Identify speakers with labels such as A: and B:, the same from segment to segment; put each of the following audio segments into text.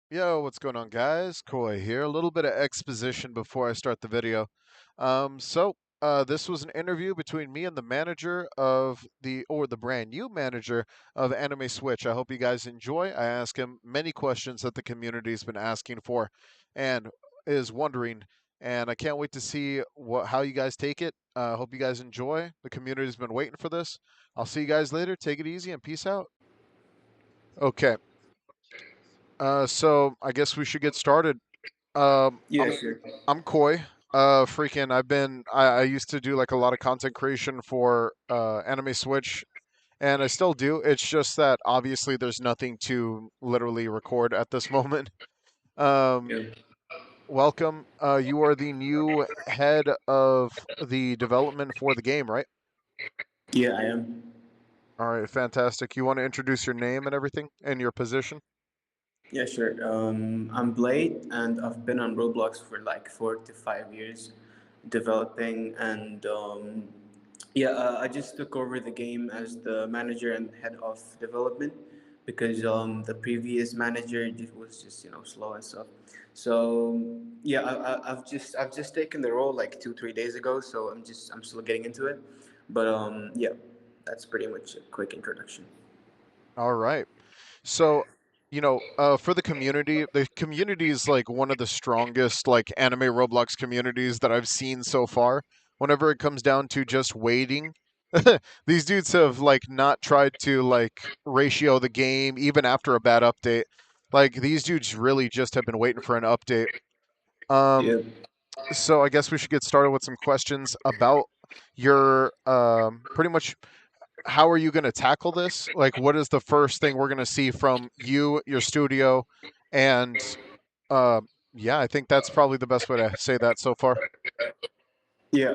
A: Yo, what's going on, guys? Koi here. A little bit of exposition before I start the video. This was an interview between me and the manager of the brand new manager of Anime Switch. I hope you guys enjoy. I ask him many questions that the community's been asking for and is wondering, and I can't wait to see how you guys take it. I hope you guys enjoy. The community's been waiting for this. I'll see you guys later. Take it easy and peace out. Okay. So I guess we should get started. Um,
B: Yeah,
A: I'm
B: sure.
A: I'm Koi. Freaking, I used to do like a lot of content creation for Anime Switch, and I still do. It's just that obviously there's nothing to literally record at this moment. Um,
B: Yeah,
A: Welcome. You are the new head of the development for the game, right?
B: yeah, I am.
A: All right, fantastic. You want to introduce your name and everything and your position?
B: Yeah, sure. I'm Blade, and I've been on Roblox for like 4 to 5 years, developing. And yeah, I just took over the game as the manager and head of development because the previous manager was just slow and stuff. So yeah, I've just taken the role like 2 3 days ago. So I'm still getting into it, but yeah, that's pretty much a quick introduction.
A: All right. So, for the community is like one of the strongest like anime Roblox communities that I've seen so far. Whenever it comes down to just waiting, these dudes have like not tried to like ratio the game even after a bad update. Like these dudes really just have been waiting for an update. Um,
B: Yeah.
A: so I guess we should get started with some questions about your pretty much how are you going to tackle this? Like, what is the first thing we're going to see from you, your studio, and uh, yeah, I think that's probably the best way to say that so far.
B: Yeah.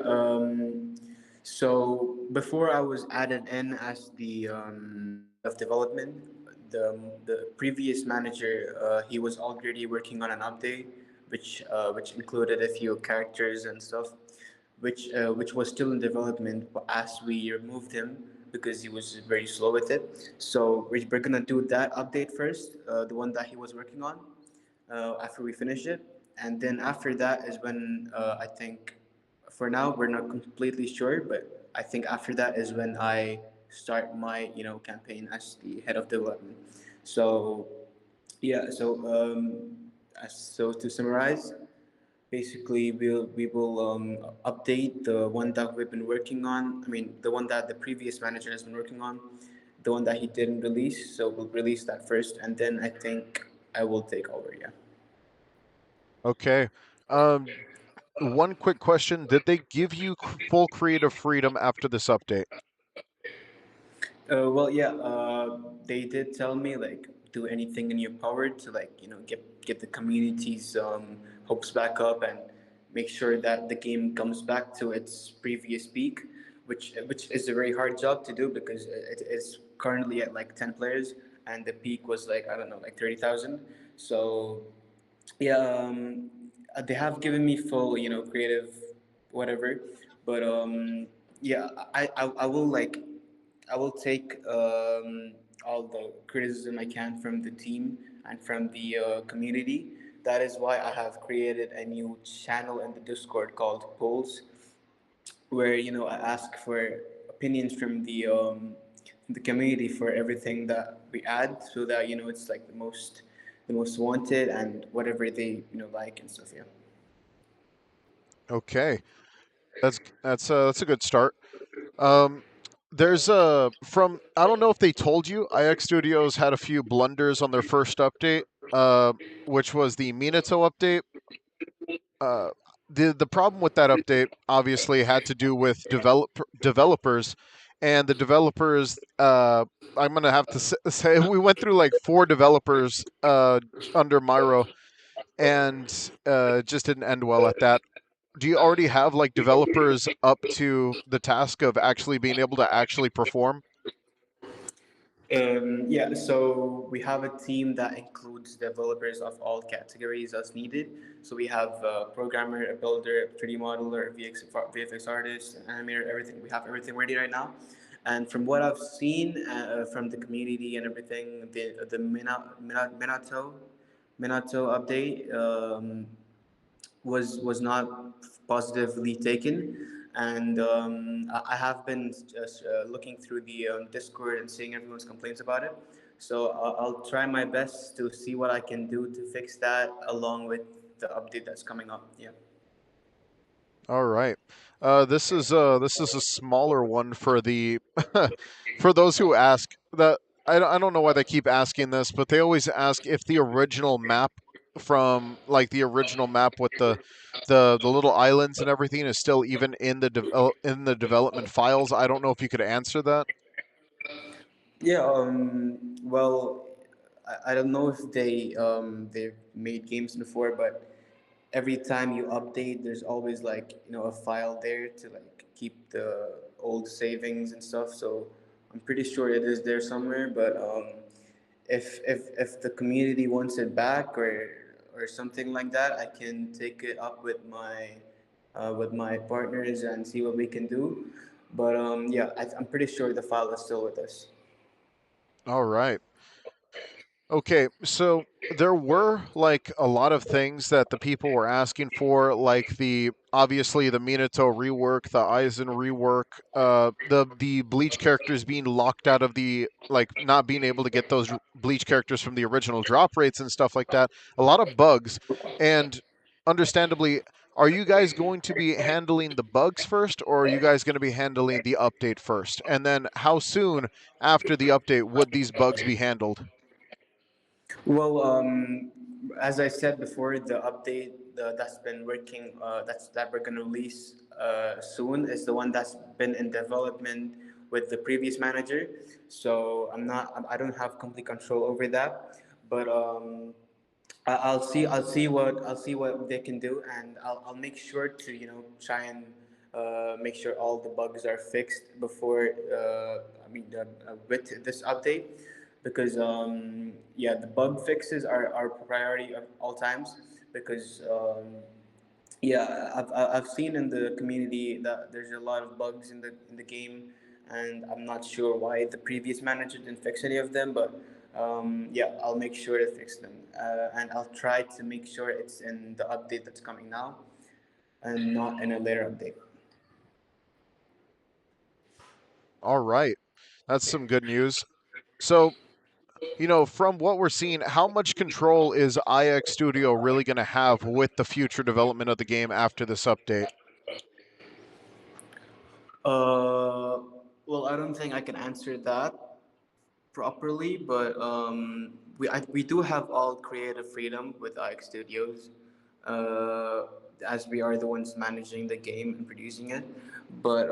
B: So before I was added in as the head of development, the previous manager he was already working on an update, which included a few characters and stuff, which was still in development as we removed him because he was very slow with it. So we're gonna do that update first, the one that he was working on, after we finish it, and then after that is when I think for now we're not completely sure, but I think after that is when I start my campaign as the head of development. So yeah, so to summarize, basically we will update the one that we've been working on. I mean, the one that the previous manager has been working on, the one that he didn't release. So we'll release that first, and then I think I will take over. Yeah.
A: Okay. Um, One quick question: did they give you full creative freedom after this update?
B: Well, yeah, they did tell me like do anything in your power to like get the community's hopes back up and make sure that the game comes back to its previous peak, which is a very hard job to do because it is currently at like 10 players and the peak was like I don't know like 30,000. So yeah, they have given me full creative whatever, but yeah, I will like I will take all the criticism I can from the team and from the community. That is why I have created a new channel in the Discord called Polls, where I ask for opinions from the community for everything that we add, so that it's like the most wanted and whatever they like and stuff. Yeah.
A: Okay, that's a good start. Um, there's from I don't know if they told you, IX Studios had a few blunders on their first update, uh, which was the Minato update. Uh, the problem with that update obviously had to do with developers, and the developers. I'm gonna have to say we went through like four developers under MYRO, and it just didn't end well at that. Do you already have like developers up to the task of actually being able to actually perform?
B: Yeah, so we have a team that includes developers of all categories as needed. So we have a programmer, a builder, a 3D modeler, a VFX artist, an animator, everything. We have everything ready right now. And from what I've seen from the community and everything, the Minato update was not positively taken, and I have been just looking through the Discord and seeing everyone's complaints about it. So I'll try my best to see what I can do to fix that, along with the update that's coming up. Yeah.
A: All right. This is a smaller one for the for those who ask that I don't know why they keep asking this, but they always ask if the original map from like the original map with the little islands and everything is still even in the in the development files. I don't know if you could answer that.
B: Yeah. Well, I don't know if they've made games before, but every time you update, there's always like a file there to like keep the old savings and stuff. So I'm pretty sure it is there somewhere. But if the community wants it back or something like that, I can take it up with my partners and see what we can do. But yeah, I'm pretty sure the file is still with us.
A: All right. Okay, so there were like a lot of things that the people were asking for, like the obviously the Minato rework, the Aizen rework, the Bleach characters being locked out of the like not being able to get those Bleach characters from the original drop rates and stuff like that. A lot of bugs, and understandably, are you guys going to be handling the bugs first, or are you guys going to be handling the update first? And then how soon after the update would these bugs be handled?
B: Well, as I said before, the update that's been working, that we're gonna release soon, is the one that's been in development with the previous manager. So I don't have complete control over that, but I'll see what they can do, and I'll make sure to try and make sure all the bugs are fixed before with this update, because yeah, the bug fixes are our priority at all times, because yeah, I've seen in the community that there's a lot of bugs in the game, and I'm not sure why the previous manager didn't fix any of them. But yeah, I'll make sure to fix them, and I'll try to make sure it's in the update that's coming now, and not in a later update.
A: All right. That's some good news. So, from what we're seeing, how much control is IX Studio really going to have with the future development of the game after this update?
B: Uh, well, I don't think I can answer that properly, but we do have all creative freedom with IX Studios, uh, as we are the ones managing the game and producing it. But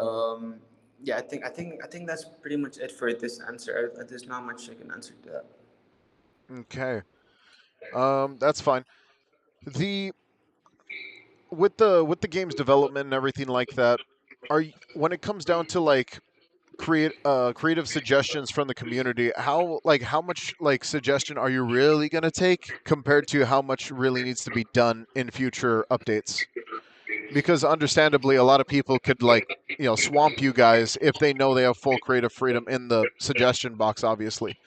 B: yeah, I think that's pretty much it for this answer. There's not much I can answer to that.
A: Okay. That's fine. The with the game's development and everything like that, when it comes down to like creative suggestions from the community, how much like suggestion are you really going to take compared to how much really needs to be done in future updates? Because understandably a lot of people could like swamp you guys if they know they have full creative freedom in the suggestion box, obviously.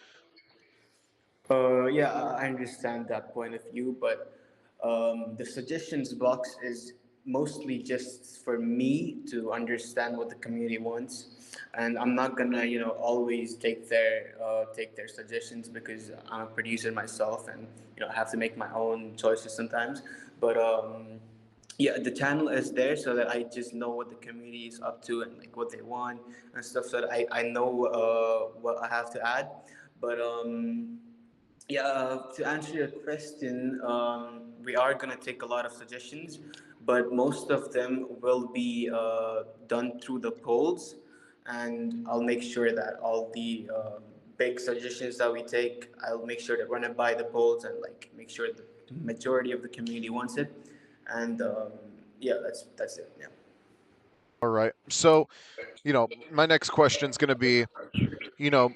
B: Yeah, I understand that point of view, but the suggestions box is mostly just for me to understand what the community wants, and I'm not gonna, always take their suggestions, because I'm a producer myself, and I have to make my own choices sometimes. But yeah, the channel is there so that I just know what the community is up to and like what they want and stuff, so that I know what I have to add. But yeah, to answer your question, we are going to take a lot of suggestions, but most of them will be done through the polls. And I'll make sure that all the big suggestions that we take, I'll make sure to run it by the polls and like make sure the majority of the community wants it. And yeah, that's it. Yeah.
A: All right. So, my next question is going to be, you know,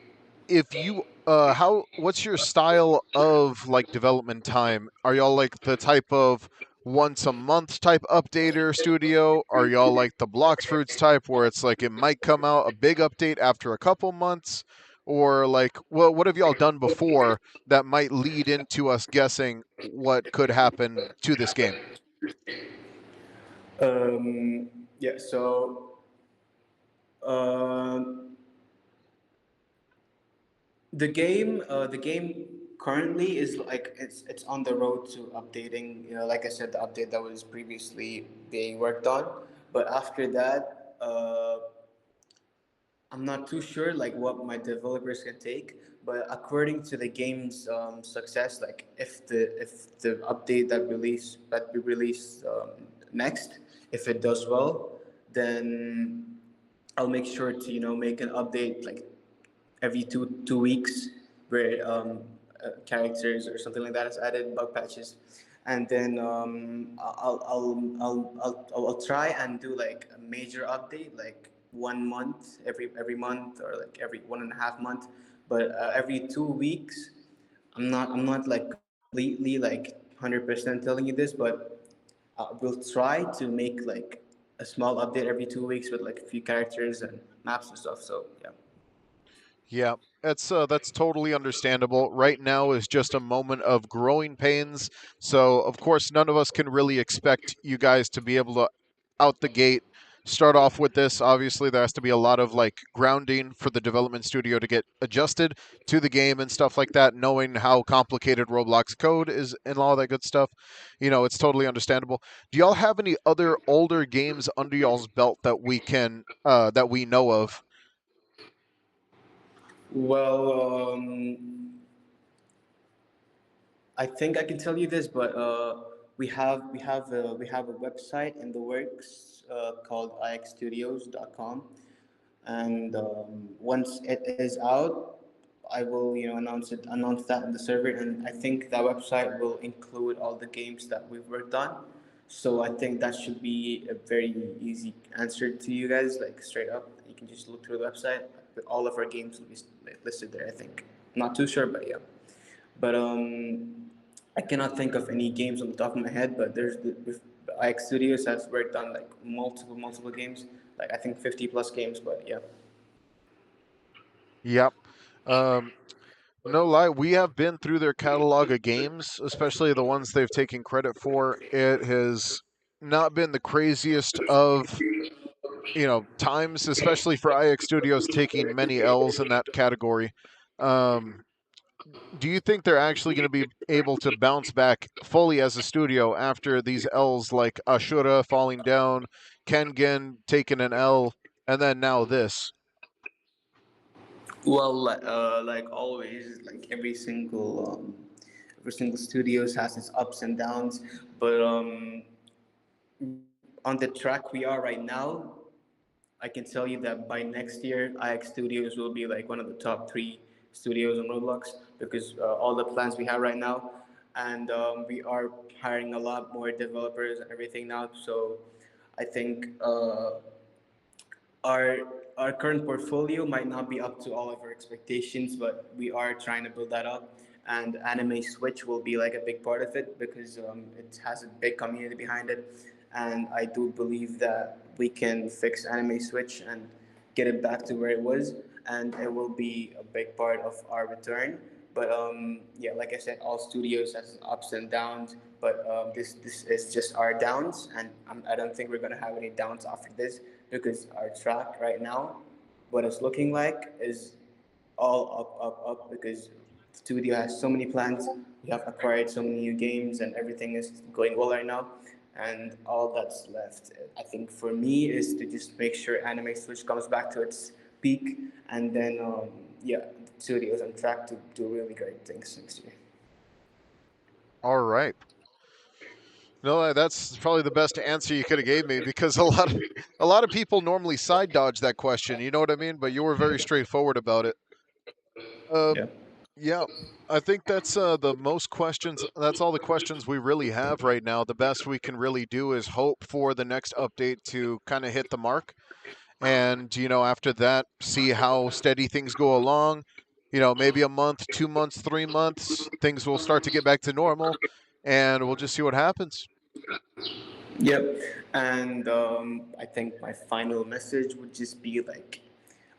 A: if you how what's your style of like development time? Are y'all like the type of once a month type updater studio? Are y'all like the Blocks Fruits type where it's like it might come out a big update after a couple months? or like what have y'all done before that might lead into us guessing what could happen to this game?
B: Yeah. So uh, the game currently is like it's on the road to updating. Like I said, the update that was previously being worked on. But after that, I'm not too sure like what my developers can take, but according to the game's success, like if the update that we release next, if it does well, then I'll make sure to make an update like every two weeks where characters or something like that is added, bug patches, and then I'll try and do like a major update like 1 month every month or like every 1.5 month, but every 2 weeks. I'm not like completely like 100% telling you this, but we'll try to make like a small update every 2 weeks with like a few characters and maps and stuff. So yeah.
A: Yeah, that's totally understandable. Right now is just a moment of growing pains, so of course none of us can really expect you guys to be able to out the gate start off with this. Obviously, there has to be a lot of like grounding for the development studio to get adjusted to the game and stuff like that, knowing how complicated Roblox code is and all that good stuff. It's totally understandable. Do y'all have any other older games under y'all's belt that we know of?
B: Well, I think I can tell you this, but we have a website in the works called IXStudios.com, and once it is out, I will announce that in the server, and I think that website will include all the games that we've worked on. So I think that should be a very easy answer to you guys, like straight up. You can just look through the website. All of our games will be listed there. I think. Not too sure, but yeah. But I cannot think of any games on the top of my head. But there's the IX Studios has worked on like multiple games, like I think 50 plus games. But yeah.
A: Yep. Um, No lie, we have been through their catalog of games, especially the ones they've taken credit for. It has not been the craziest of, times, especially for IX Studios taking many L's in that category. Um, do you think they're actually going to be able to bounce back fully as a studio after these L's like Ashura falling down, Kengen taking an L, and then now this?
B: Well, like always, like every single studios has its ups and downs. But on the track we are right now, I can tell you that by next year, IX Studios will be like one of the top three studios on Roblox because all the plans we have right now, and we are hiring a lot more developers and everything now. So I think our current portfolio might not be up to all of our expectations, but we are trying to build that up. And Anime Switch will be like a big part of it because it has a big community behind it. And I do believe that we can fix Anime Switch and get it back to where it was, and it will be a big part of our return. But yeah, like I said, all studios has ups and downs. But this is just our downs, and I don't think we're gonna have any downs after this because our track right now, what it's looking like, is all up because the studio has so many plans. We have acquired so many new games, and everything is going well right now. And all that's left, I think, for me, is to just make sure Anime Switch comes back to its peak, and then yeah, the studio is on track to do really great things next year.
A: All right. No, that's probably the best answer you could have gave me because a lot of people normally side dodge that question. You know what I mean? But you were very straightforward about it.
B: Yeah.
A: Um, yeah, I think that's the most questions. That's all the questions we really have right now. The best we can really do is hope for the next update to kind of hit the mark, and after that, see how steady things go along. Maybe a month, 2 months, 3 months, things will start to get back to normal, and we'll just see what happens.
B: Yep. And I think my final message would just be like,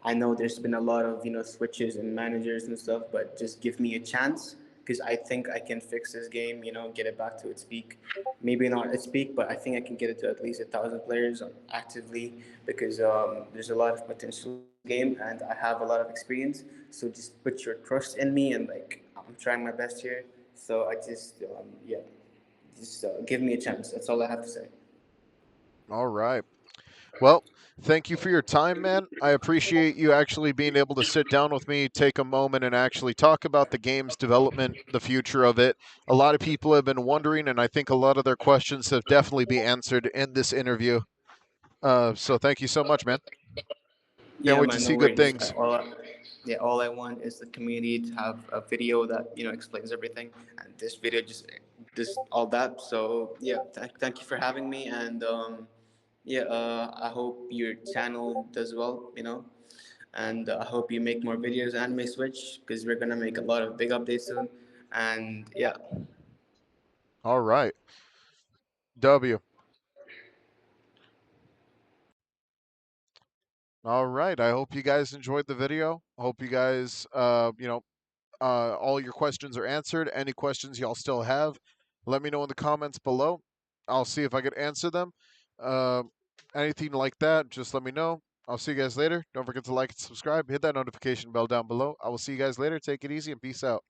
B: I know there's been a lot of switches and managers and stuff, but just give me a chance because I think I can fix this game. Get it back to its peak. Maybe not its peak, but I think I can get it to at least 1,000 players actively because there's a lot of potential in this game and I have a lot of experience. So just put your trust in me and like I'm trying my best here. So I just yeah, just give me a chance. That's all I have to say.
A: All right. Well, thank you for your time, man. I appreciate you actually being able to sit down with me, take a moment, and actually talk about the game's development, the future of it. A lot of people have been wondering, and I think a lot of their questions have definitely been answered in this interview. So thank you so much, man. Can't
B: Yeah,
A: wait to
B: man, no
A: see good
B: worries.
A: things.
B: Yeah, all I want is the community to have a video that explains everything, and this video just all that. So yeah, thank you for having me, and yeah, I hope your channel does well, and I hope you make more videos, Anime Switch, because we're gonna make a lot of big updates soon, and yeah.
A: All right. W. All right. I hope you guys enjoyed the video. I hope you guys, all your questions are answered. Any questions y'all still have, let me know in the comments below. I'll see if I can answer them. Uh, Anything like that, just let me know. I'll see you guys later. Don't forget to like and subscribe. Hit that notification bell down below. I will see you guys later. Take it easy and peace out.